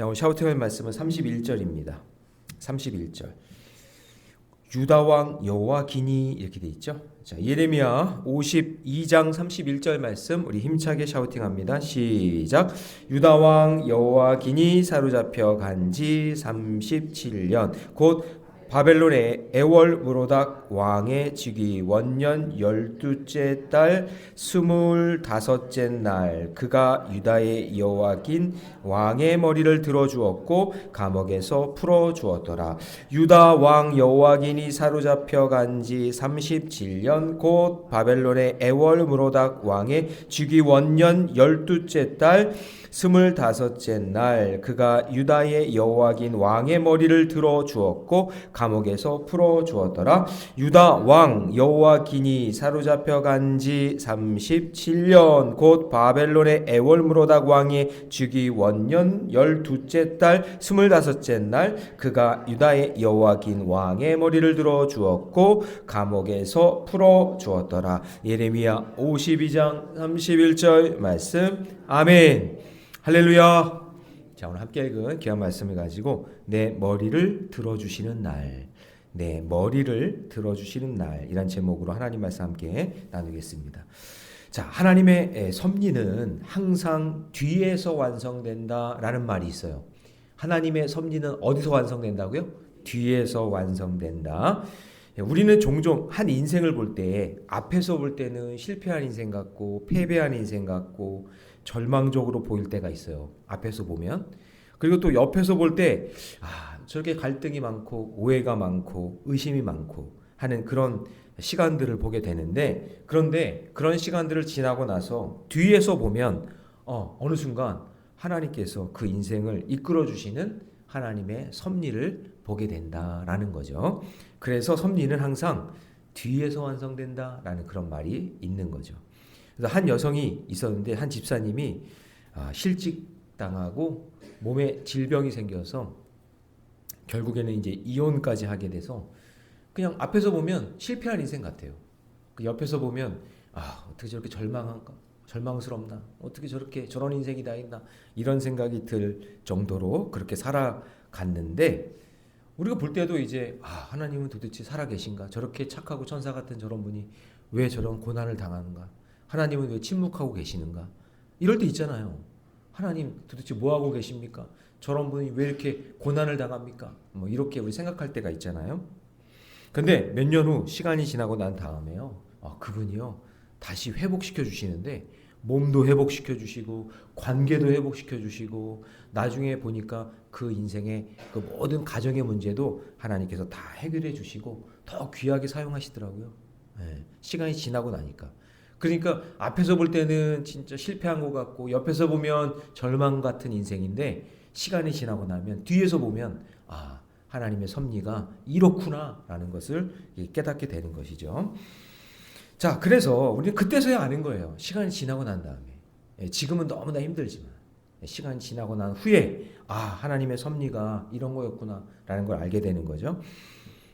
자, 오늘 샤우팅할 말씀은 31절입니다. 31절. 유다 왕 여호와긴이 이렇게 돼 있죠. 자, 예레미야 52장 31절 말씀 우리 힘차게 샤우팅합니다. 시작. 유다 왕 여호와긴이 사로잡혀 간지 37년 곧 바벨론의 에월므로닥 왕의 즉위 원년 12째 달 25째 날 그가 유다의 여호와긴 왕의 머리를 들어주었고 감옥에서 풀어주었더라. 유다 왕 여호와긴이 사로잡혀 간지 37년 곧 바벨론의 에월므로닥 왕의 즉위 원년 12째 달 25째 날 그가 유다의 여호와긴 왕의 머리를 들어 주었고 감옥에서 풀어 주었더라. 유다 왕 여호와긴이 사로잡혀 간지 37년 곧 바벨론의 에월므로닥 왕의 즉위 원년 12째 달 25째 날 그가 유다의 여호와긴 왕의 머리를 들어 주었고 감옥에서 풀어 주었더라. 예레미야 52장 31절 말씀. 아멘. 할렐루야. 자, 오늘 함께 읽은 귀한 말씀을 가지고 내 머리를 들어주시는 날, 내 머리를 들어주시는 날 이란 제목으로 하나님 말씀 함께 나누겠습니다. 자, 하나님의 섭리는 항상 뒤에서 완성된다라는 말이 있어요. 하나님의 섭리는 어디서 완성된다고요? 뒤에서 완성된다. 우리는 종종 한 인생을 볼 때 앞에서 볼 때는 실패한 인생 같고 패배한 인생 같고 절망적으로 보일 때가 있어요. 앞에서 보면. 그리고 또 옆에서 볼 때 저렇게 갈등이 많고 오해가 많고 의심이 많고 하는 그런 시간들을 보게 되는데, 그런데 그런 시간들을 지나고 나서 뒤에서 보면 어느 순간 하나님께서 그 인생을 이끌어 주시는 하나님의 섭리를 보게 된다라는 거죠. 그래서 섭리는 항상 뒤에서 완성된다라는 그런 말이 있는 거죠. 그래서 한 여성이 있었는데 한 집사님이 실직당하고 몸에 질병이 생겨서 결국에는 이제 이혼까지 하게 돼서 그냥 앞에서 보면 실패한 인생 같아요. 그 옆에서 보면 어떻게 저렇게 절망스럽나, 어떻게 저렇게 저런 인생이 다 있나 이런 생각이 들 정도로 그렇게 살아갔는데, 우리가 볼 때도 이제 하나님은 도대체 살아계신가, 저렇게 착하고 천사 같은 저런 분이 왜 저런 고난을 당하는가, 하나님은 왜 침묵하고 계시는가, 이럴 때 있잖아요. 하나님 도대체 뭐하고 계십니까? 저런 분이 왜 이렇게 고난을 당합니까? 뭐 이렇게 우리 생각할 때가 있잖아요. 근데 몇 년 후 시간이 지나고 난 다음에요, 그분이요 다시 회복시켜 주시는데 몸도 회복시켜 주시고 관계도 회복시켜 주시고 나중에 보니까 그 인생의 그 모든 가정의 문제도 하나님께서 다 해결해 주시고 더 귀하게 사용하시더라고요. 시간이 지나고 나니까. 그러니까 앞에서 볼 때는 진짜 실패한 것 같고 옆에서 보면 절망 같은 인생인데, 시간이 지나고 나면 뒤에서 보면 하나님의 섭리가 이렇구나라는 것을 깨닫게 되는 것이죠. 자, 그래서 우리는 그때서야 아는 거예요. 시간이 지나고 난 다음에. 지금은 너무나 힘들지만 시간이 지나고 난 후에 하나님의 섭리가 이런 거였구나라는 걸 알게 되는 거죠.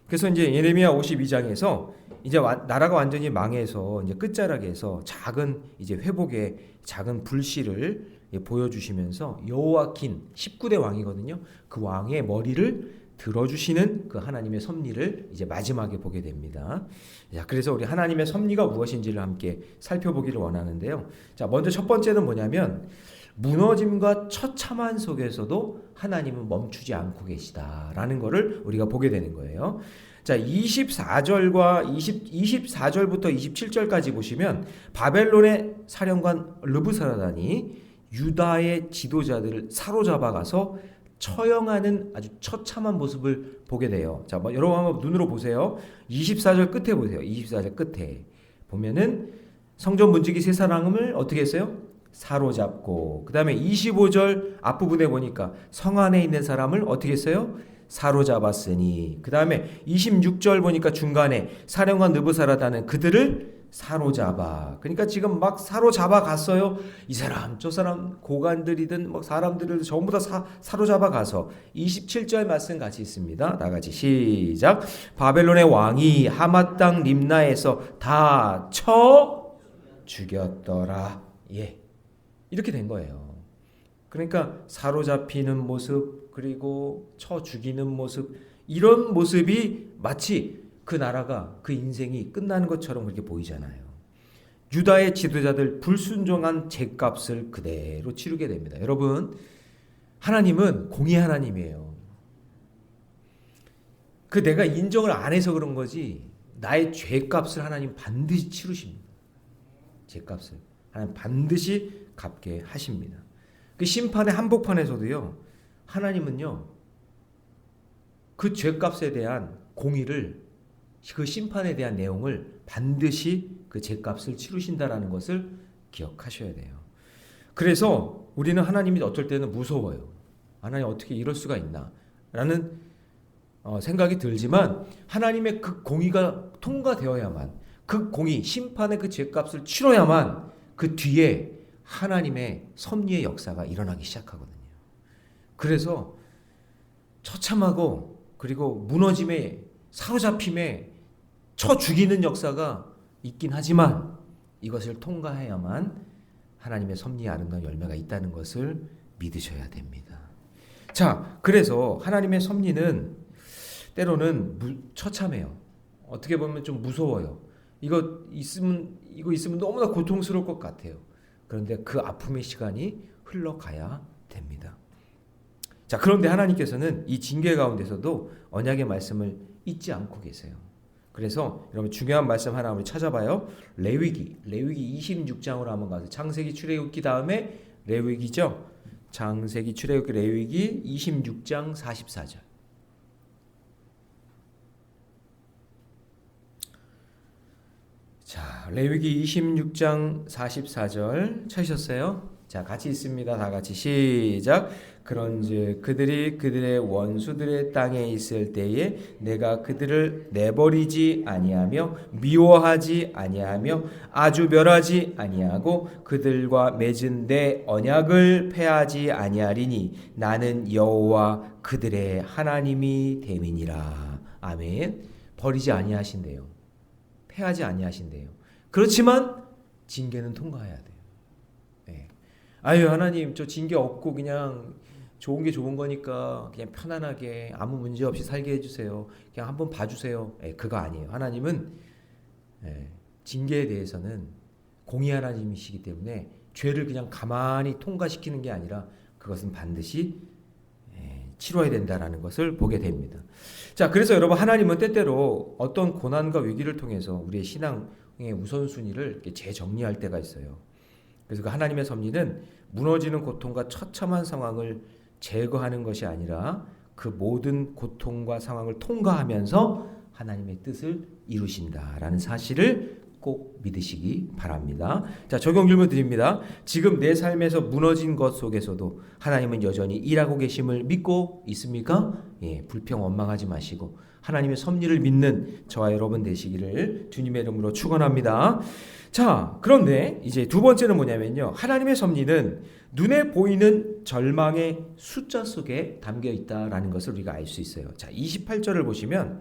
그래서 이제 예레미야 52장에서 이제 나라가 완전히 망해서 이제 끝자락에서 작은 이제 회복의 작은 불씨를 보여주시면서 여호와긴 19대 왕이거든요. 그 왕의 머리를 들어주시는 그 하나님의 섭리를 이제 마지막에 보게 됩니다. 자, 그래서 우리 하나님의 섭리가 무엇인지를 함께 살펴보기를 원하는데요. 자, 먼저 첫 번째는 뭐냐면 무너짐과 처참한 속에서도 하나님은 멈추지 않고 계시다라는 것을 우리가 보게 되는 거예요. 자, 24절부터 27절까지 보시면 바벨론의 사령관 르브사라단이 유다의 지도자들을 사로잡아 가서 처형하는 아주 처참한 모습을 보게 돼요. 자, 여러분 한번 눈으로 보세요. 24절 끝에 보세요. 24절 끝에 보면은 성전 문지기 세 사람을 어떻게 했어요? 사로잡고, 그 다음에 25절 앞부분에 보니까 성 안에 있는 사람을 어떻게 했어요? 사로잡았으니, 그 다음에 26절 보니까 중간에 사령관 느부사라다는 그들을 사로잡아. 그러니까 지금 막 사로잡아 갔어요. 이 사람 저 사람 고관들이든 뭐 사람들을 전부 다 사로잡아 가서 27절 말씀 같이 있습니다. 다 같이 시작. 바벨론의 왕이 하맛 땅 림나에서 다 쳐 죽였더라. 이렇게 된 거예요. 그러니까 사로잡히는 모습, 그리고 쳐 죽이는 모습, 이런 모습이 마치 그 나라가, 그 인생이 끝나는 것처럼 그렇게 보이잖아요. 유다의 지도자들 불순종한 죗값을 그대로 치르게 됩니다. 여러분, 하나님은 공의 하나님이에요. 그 내가 인정을 안 해서 그런 거지, 나의 죗값을 하나님 반드시 치르십니다. 죗값을 하나님 반드시 갚게 하십니다. 그 심판의 한복판에서도요, 하나님은요 그 죗값에 대한 공의를, 그 심판에 대한 내용을 반드시 그 죗값을 치르신다라는 것을 기억하셔야 돼요. 그래서 우리는 하나님이 어떨 때는 무서워요. 하나님 어떻게 이럴 수가 있나 라는 생각이 들지만, 하나님의 그 공의가 통과되어야만, 그 공의, 심판의 그 죗값을 치러야만 그 뒤에 하나님의 섭리의 역사가 일어나기 시작하거든요. 그래서 처참하고, 그리고 무너짐에, 사로잡힘에, 쳐 죽이는 역사가 있긴 하지만 이것을 통과해야만 하나님의 섭리의 아름다운 열매가 있다는 것을 믿으셔야 됩니다. 자, 그래서 하나님의 섭리는 때로는 처참해요. 어떻게 보면 좀 무서워요. 이거 있으면 너무나 고통스러울 것 같아요. 그런데 그 아픔의 시간이 흘러가야 됩니다. 자, 그런데 하나님께서는 이 징계 가운데서도 언약의 말씀을 잊지 않고 계세요. 그래서 여러분 중요한 말씀 하나 우리 찾아봐요. 레위기 26장으로 한번 가서, 창세기, 출애굽기 다음에 레위기죠. 창세기, 출애굽기, 레위기 26장 44절. 자, 레위기 26장 44절 찾으셨어요? 자, 같이 있습니다. 다 같이 시작. 그런즉 그들이 그들의 원수들의 땅에 있을 때에 내가 그들을 내버리지 아니하며 미워하지 아니하며 아주 멸하지 아니하고 그들과 맺은 내 언약을 폐하지 아니하리니 나는 여호와 그들의 하나님이 됨이니라. 아멘. 버리지 아니하신대요. 폐하지 아니하신대요. 그렇지만 징계는 통과해야 돼요. 네. 아유, 하나님 저 징계 없고 그냥 좋은 게 좋은 거니까 그냥 편안하게 아무 문제 없이 살게 해주세요. 그냥 한번 봐주세요. 네, 그거 아니에요. 하나님은 징계에 대해서는 공의 하나님이시기 때문에 죄를 그냥 가만히 통과시키는 게 아니라 그것은 반드시 치러야 된다라는 것을 보게 됩니다. 자, 그래서 여러분, 하나님은 때때로 어떤 고난과 위기를 통해서 우리의 신앙의 우선순위를 이렇게 재정리할 때가 있어요. 그래서 그 하나님의 섭리는 무너지는 고통과 처참한 상황을 제거하는 것이 아니라 그 모든 고통과 상황을 통과하면서 하나님의 뜻을 이루신다라는 사실을 꼭 믿으시기 바랍니다. 자, 적용 질문 드립니다. 지금 내 삶에서 무너진 것 속에서도 하나님은 여전히 일하고 계심을 믿고 있습니까? 예, 불평 원망하지 마시고 하나님의 섭리를 믿는 저와 여러분 되시기를 주님의 이름으로 축원합니다. 자, 그런데 이제 두 번째는 뭐냐면요, 하나님의 섭리는 눈에 보이는 절망의 숫자 속에 담겨 있다라는 것을 우리가 알 수 있어요. 자, 28절을 보시면,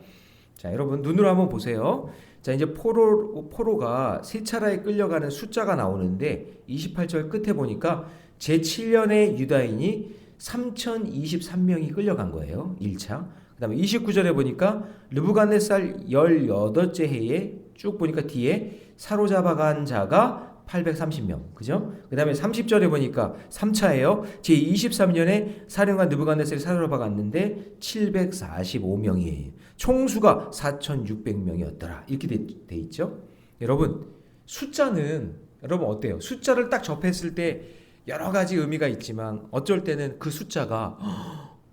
자, 여러분 눈으로 한번 보세요. 자, 이제 포로가 세 차례에 끌려가는 숫자가 나오는데 28절 끝에 보니까 제7년의 유다인이 3023명이 끌려간 거예요. 1차. 그 다음에 29절에 보니까 르브갓네살 18째 해에 쭉 보니까 뒤에 사로잡아간 자가 830명. 그죠? 그 다음에 30절에 보니까 3차예요. 제23년에 사령관 느부갓네살이 사로잡아갔는데 745명이에요. 총수가 4600명이었더라. 이렇게 돼 있죠. 여러분, 숫자는 여러분 어때요? 숫자를 딱 접했을 때 여러 가지 의미가 있지만 어쩔 때는 그 숫자가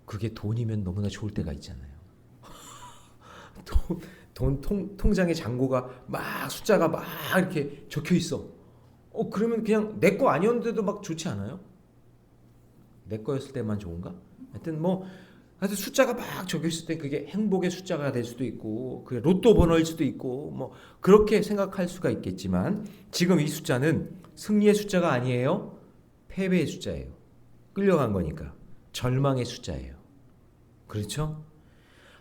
그게 돈이면 너무나 좋을 때가 있잖아요. 통장의 잔고가 막 숫자가 막 이렇게 적혀 있어. 그러면 그냥 내 거 아니었는데도 막 좋지 않아요? 내 거였을 때만 좋은가? 하여튼 숫자가 막 적혀 있을 때 그게 행복의 숫자가 될 수도 있고, 그게 로또 번호일 수도 있고, 그렇게 생각할 수가 있겠지만 지금 이 숫자는 승리의 숫자가 아니에요. 패배의 숫자예요. 끌려간 거니까 절망의 숫자예요. 그렇죠?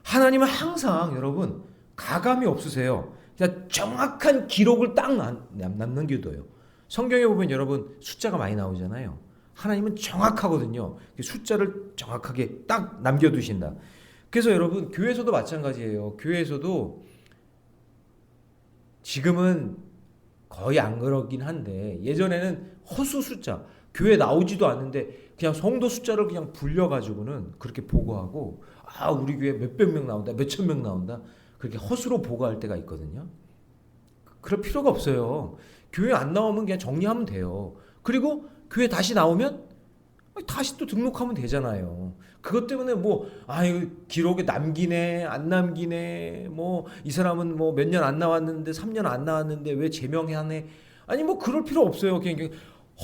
하나님은 항상 여러분 가감이 없으세요. 그냥 정확한 기록을 딱 남겨둬요. 성경에 보면 여러분 숫자가 많이 나오잖아요. 하나님은 정확하거든요. 숫자를 정확하게 딱 남겨두신다. 그래서 여러분 교회에서도 마찬가지예요. 교회에서도 지금은 거의 안 그러긴 한데 예전에는 허수 숫자, 교회 나오지도 않는데 그냥 성도 숫자를 그냥 불려가지고는 그렇게 보고하고 우리 교회 몇백 명 나온다, 몇천 명 나온다 그렇게 허수로 보고할 때가 있거든요. 그럴 필요가 없어요. 교회 안 나오면 그냥 정리하면 돼요. 그리고 교회 다시 나오면 다시 또 등록하면 되잖아요. 그것 때문에 기록에 남기네 안 남기네 이 사람은 몇 년 안 나왔는데 3년 안 나왔는데 왜 제명하네 아니 그럴 필요 없어요. 그냥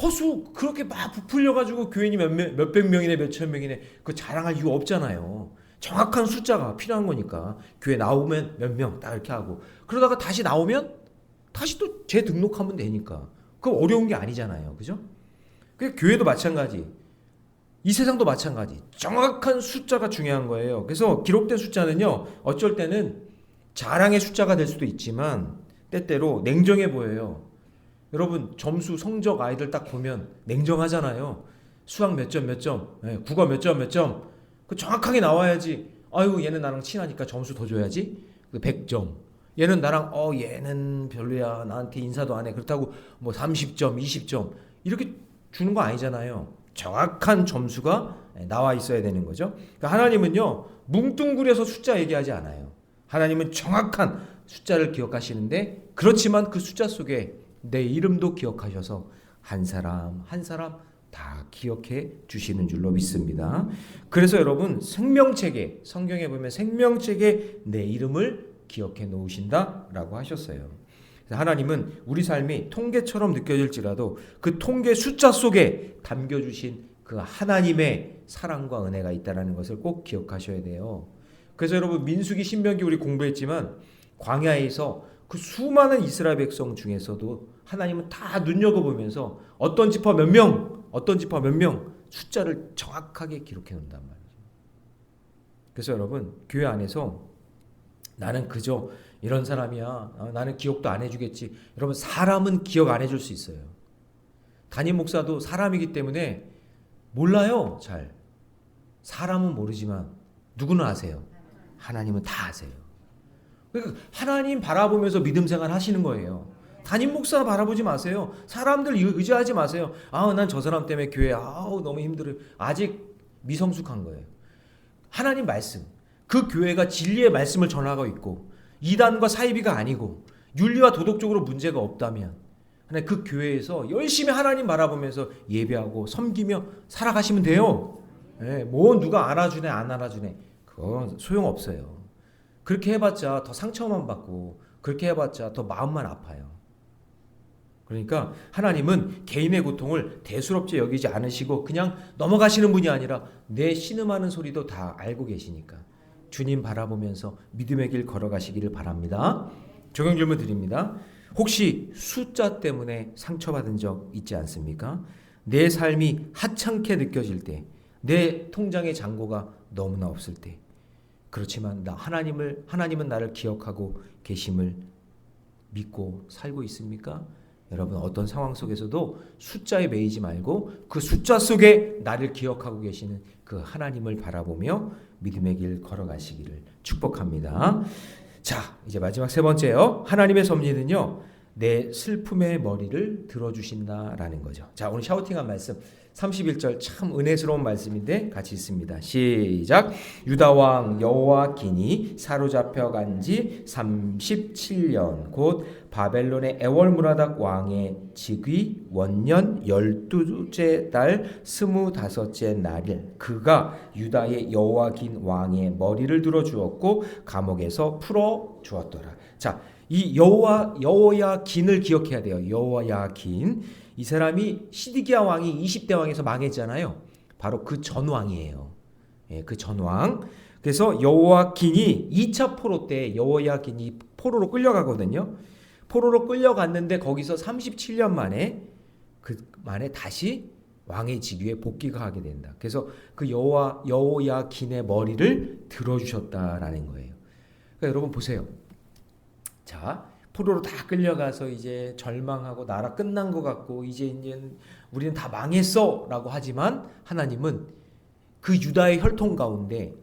허수 그렇게 막 부풀려 가지고 교인이 몇백 명이네 몇천 명이네 그 자랑할 이유 없잖아요. 정확한 숫자가 필요한 거니까 교회 나오면 몇 명 딱 이렇게 하고 그러다가 다시 나오면 다시 또 재등록하면 되니까 그거 어려운 게 아니잖아요. 그죠? 교회도 마찬가지. 이 세상도 마찬가지. 정확한 숫자가 중요한 거예요. 그래서 기록된 숫자는요. 어쩔 때는 자랑의 숫자가 될 수도 있지만 때때로 냉정해 보여요. 여러분 점수 성적 아이들 딱 보면 냉정하잖아요. 수학 몇 점 몇 점, 국어 몇 점 몇 점. 그 정확하게 나와야지. 얘는 나랑 친하니까 점수 더 줘야지. 100점. 얘는 나랑 얘는 별로야. 나한테 인사도 안 해. 그렇다고 30점, 20점 이렇게 주는 거 아니잖아요. 정확한 점수가 나와 있어야 되는 거죠. 그러니까 하나님은요. 뭉뚱그려서 숫자 얘기하지 않아요. 하나님은 정확한 숫자를 기억하시는데 그렇지만 그 숫자 속에 내 이름도 기억하셔서 한 사람 한 사람 다 기억해 주시는 줄로 믿습니다. 그래서 여러분 생명책에 성경에 보면 생명책에 내 이름을 기억해 놓으신다라고 하셨어요. 하나님은 우리 삶이 통계처럼 느껴질지라도 그 통계 숫자 속에 담겨주신 그 하나님의 사랑과 은혜가 있다는 것을 꼭 기억하셔야 돼요. 그래서 여러분 민수기 신명기 우리 공부했지만 광야에서 그 수많은 이스라엘 백성 중에서도 하나님은 다 눈여겨보면서 어떤 지파 몇 명, 어떤 지파 몇 명 숫자를 정확하게 기록해 놓는단 말이죠. 그래서 여러분 교회 안에서 나는 그저 이런 사람이야. 나는 기억도 안 해주겠지. 여러분 사람은 기억 안 해줄 수 있어요. 담임 목사도 사람이기 때문에 몰라요. 잘. 사람은 모르지만 누구는 아세요. 하나님은 다 아세요. 그러니까 하나님 바라보면서 믿음 생활 하시는 거예요. 담임 목사 바라보지 마세요. 사람들 의지하지 마세요. 난 저 사람 때문에 교회 너무 힘들어요. 아직 미성숙한 거예요. 하나님 말씀. 그 교회가 진리의 말씀을 전하고 있고 이단과 사이비가 아니고 윤리와 도덕적으로 문제가 없다면 그 교회에서 열심히 하나님 바라보면서 예배하고 섬기며 살아가시면 돼요. 누가 알아주네 안 알아주네 그건 소용없어요. 그렇게 해봤자 더 상처만 받고 그렇게 해봤자 더 마음만 아파요. 그러니까 하나님은 개인의 고통을 대수롭게 여기지 않으시고 그냥 넘어가시는 분이 아니라 내 신음하는 소리도 다 알고 계시니까 주님 바라보면서 믿음의 길 걸어가시기를 바랍니다. 적용 질문 드립니다. 혹시 숫자 때문에 상처받은 적 있지 않습니까? 내 삶이 하찮게 느껴질 때, 내 통장의 잔고가 너무나 없을 때, 그렇지만 하나님은 나를 기억하고 계심을 믿고 살고 있습니까? 여러분 어떤 상황 속에서도 숫자에 매이지 말고 그 숫자 속에 나를 기억하고 계시는 그 하나님을 바라보며 믿음의 길 걸어가시기를 축복합니다. 자, 이제 마지막 세 번째요. 하나님의 섭리는요. 내 슬픔의 머리를 들어주신다라는 거죠. 자, 오늘 샤우팅한 말씀 31절 참 은혜스러운 말씀인데 같이 읽습니다. 시작. 유다왕 여호와긴이 사로잡혀 간 지 37년 곧 바벨론의 에월무라닥 왕의 즉위 원년 12째 달 25째 날일 그가 유다의 여호와긴 왕의 머리를 들어 주었고 감옥에서 풀어 주었더라. 자, 이 여호야긴을 기억해야 돼요. 여호야긴. 이 사람이 시드기야 왕이 20대 왕에서 망했잖아요. 바로 그 전왕이에요. 그 전왕. 그래서 여호야긴이 2차 포로 때 여호야긴이 포로로 끌려가거든요. 포로로 끌려갔는데 거기서 37년 만에 다시 왕의 직위에 복귀가 하게 된다. 그래서 그 여호야긴의 머리를 들어주셨다라는 거예요. 그러니까 여러분 보세요. 자, 포로로 다 끌려가서 이제 절망하고 나라 끝난 것 같고 이제 우리는 다 망했어라고 하지만 하나님은 그 유다의 혈통 가운데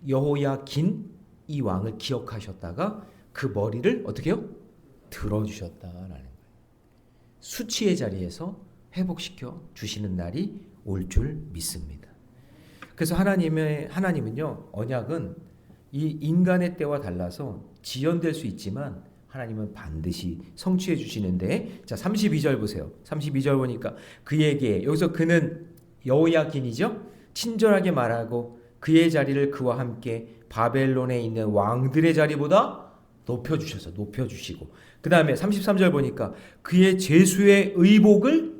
여호야긴 이 왕을 기억하셨다가 그 머리를 어떻게 해요? 들어주셨다라는 거예요. 수치의 자리에서 회복시켜 주시는 날이 올 줄 믿습니다. 그래서 하나님은요, 언약은 이 인간의 때와 달라서 지연될 수 있지만 하나님은 반드시 성취해 주시는데, 자 32절 보세요. 32절 보니까 그에게, 여기서 그는 여호야긴이죠. 친절하게 말하고 그의 자리를 그와 함께 바벨론에 있는 왕들의 자리보다 높여주시고, 그 다음에 33절 보니까 그의 제수의 의복을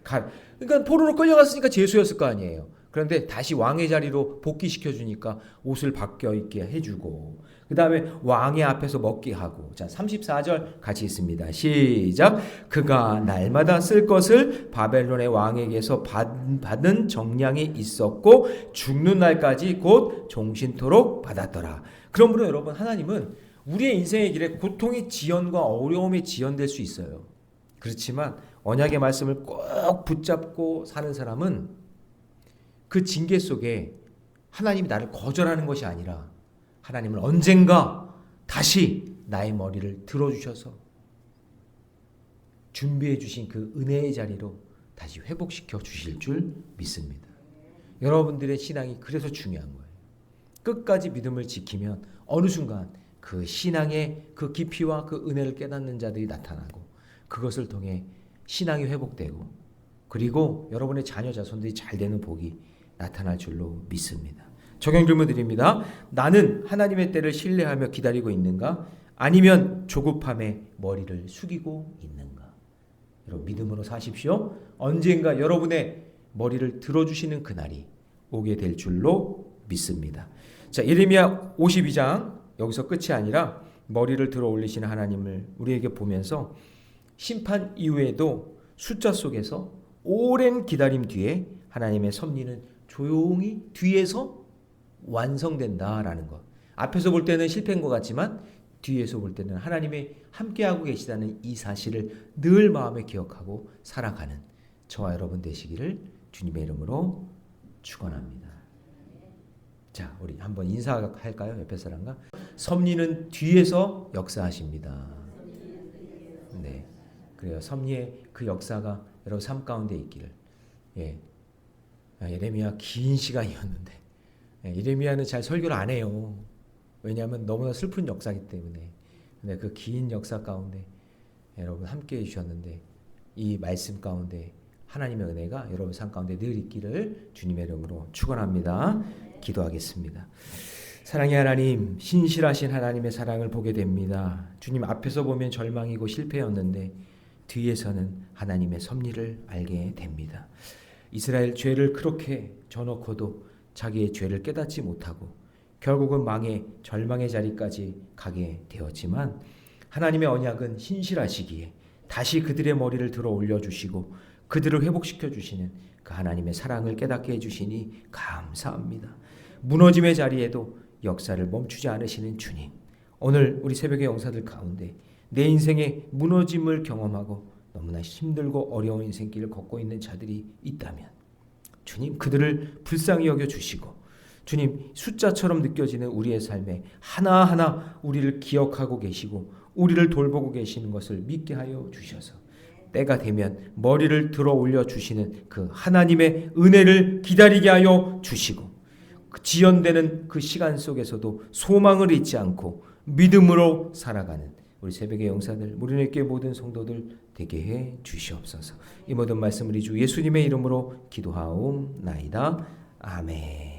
그러니까 포로로 끌려갔으니까 제수였을 거 아니에요. 그런데 다시 왕의 자리로 복귀시켜 주니까 옷을 바뀌어 입게 해주고, 그 다음에 왕의 앞에서 먹게 하고. 자 34절 같이 있습니다. 시작. 그가 날마다 쓸 것을 바벨론의 왕에게서 받은 정량이 있었고 죽는 날까지 곧 종신토록 받았더라. 그러므로 여러분, 하나님은 우리의 인생의 길에 고통의 지연과 어려움이 지연될 수 있어요. 그렇지만 언약의 말씀을 꼭 붙잡고 사는 사람은 그 징계 속에 하나님이 나를 거절하는 것이 아니라 하나님은 언젠가 다시 나의 머리를 들어주셔서 준비해 주신 그 은혜의 자리로 다시 회복시켜 주실 줄 믿습니다. 여러분들의 신앙이 그래서 중요한 거예요. 끝까지 믿음을 지키면 어느 순간 그 신앙의 그 깊이와 그 은혜를 깨닫는 자들이 나타나고, 그것을 통해 신앙이 회복되고, 그리고 여러분의 자녀 자손들이 잘 되는 복이 나타날 줄로 믿습니다. 적용 질문 드립니다. 나는 하나님의 때를 신뢰하며 기다리고 있는가? 아니면 조급함에 머리를 숙이고 있는가? 여러분 믿음으로 사십시오. 언젠가 여러분의 머리를 들어주시는 그날이 오게 될 줄로 믿습니다. 자, 예레미야 52장 여기서 끝이 아니라 머리를 들어 올리시는 하나님을 우리에게 보면서 심판 이후에도 숫자 속에서 오랜 기다림 뒤에 하나님의 섭리는 조용히 뒤에서 완성된다라는 것. 앞에서 볼 때는 실패인 것 같지만 뒤에서 볼 때는 하나님이 함께하고 계시다는 이 사실을 늘 마음에 기억하고 살아가는 저와 여러분 되시기를 주님의 이름으로 축원합니다. 자, 우리 한번 인사할까요? 옆에 사람과. 섭리는 뒤에서 역사하십니다. 네, 그래요. 섭리의 그 역사가 여러분 삶 가운데 있기를. 예, 예레미야 긴 시간이었는데, 예레미야는 잘 설교를 안 해요. 왜냐하면 너무나 슬픈 역사이기 때문에. 근데 그 긴 역사 가운데 여러분 함께해 주셨는데, 이 말씀 가운데 하나님의 은혜가 여러분 삶 가운데 늘 있기를 주님의 이름으로 축원합니다. 기도하겠습니다. 사랑의 하나님, 신실하신 하나님의 사랑을 보게 됩니다. 주님 앞에서 보면 절망이고 실패였는데 뒤에서는 하나님의 섭리를 알게 됩니다. 이스라엘 죄를 그렇게 져놓고도 자기의 죄를 깨닫지 못하고 결국은 망의 절망의 자리까지 가게 되었지만, 하나님의 언약은 신실하시기에 다시 그들의 머리를 들어 올려주시고 그들을 회복시켜 주시는 그 하나님의 사랑을 깨닫게 해주시니 감사합니다. 무너짐의 자리에도 역사를 멈추지 않으시는 주님, 오늘 우리 새벽의 영사들 가운데 내 인생의 무너짐을 경험하고 너무나 힘들고 어려운 인생길을 걷고 있는 자들이 있다면 주님, 그들을 불쌍히 여겨주시고 주님, 숫자처럼 느껴지는 우리의 삶에 하나하나 우리를 기억하고 계시고 우리를 돌보고 계시는 것을 믿게 하여 주셔서 때가 되면 머리를 들어 올려 주시는 그 하나님의 은혜를 기다리게 하여 주시고, 지연되는 그 시간 속에서도 소망을 잊지 않고 믿음으로 살아가는 우리 새벽의 영사들, 무리교회 모든 성도들 되게 해 주시옵소서. 이 모든 말씀을 주 예수님의 이름으로 기도하옵나이다. 아멘.